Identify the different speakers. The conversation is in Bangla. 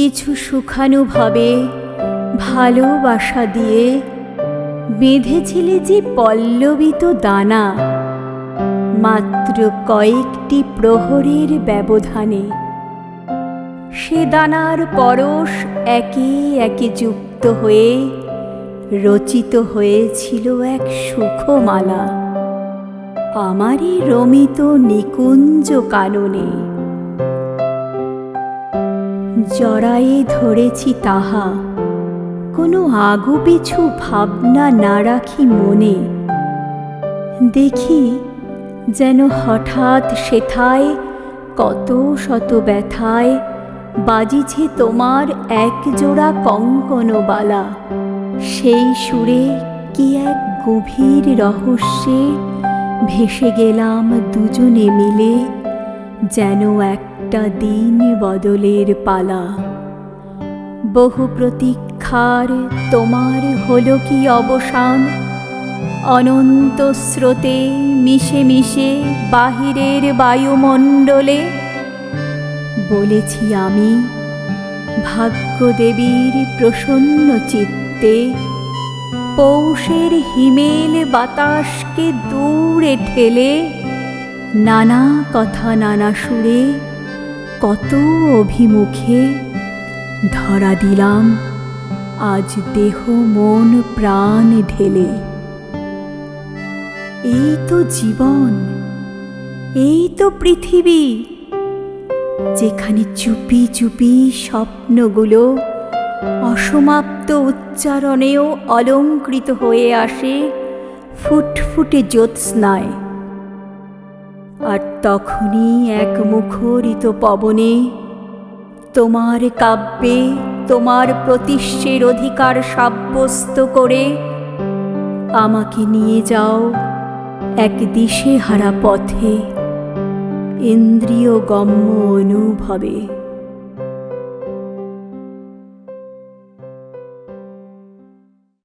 Speaker 1: কিছু সুখানুভাবে ভালোবাসা দিয়ে বেঁধেছিলে যে পল্লবিত দানা, মাত্র কয়েকটি প্রহরের ব্যবধানে সে দানার পরশ একে একে যুক্ত হয়ে রচিত হয়েছিল এক সুখমালা আমারই রমিত নিকুঞ্জ কাননে। জড়ায়ে ধরেছি তাহা, কোনো আগু পিছু ভাবনা না রাখি মনে। দেখি যেন হঠাৎ সেথায় কত শত ব্যথায় বাজিছে তোমার এক জোড়া কঙ্কণবালা। সেই সুরে কি এক গভীর রহস্যে ভেসে গেলাম দুজনে মিলে, যেন একটা দিন বদলের পালা। বহু প্রতীক্ষার তোমার হলো কি অবসান, অনন্ত স্রোতে মিশে মিশে বাহিরের বায়ুমণ্ডলে। বলেছি আমি ভাগ্যদেবীর প্রসন্ন চিত্তে, পৌষের হিমেল বাতাসকে দূরে ঠেলে নানা কথা নানা সুরে কত অভিমুখে ধরা দিলাম আজ দেহ মন প্রাণ ঢেলে। এই তো জীবন, এই তো পৃথিবী, যেখানে চুপি চুপি স্বপ্নগুলো অসমাপ্ত উচ্চারণেও অলঙ্কৃত হয়ে আসে ফুটফুটে জ্যোৎস্নায়। আর তখনই এক মুখরিত পবনে তোমার কাব্যে তোমার প্রতিষ্ঠের অধিকার সাব্যস্ত করে আমাকে নিয়ে যাও এক দিশেহারা পথে, ইন্দ্রিয়গম্য অনুভবে।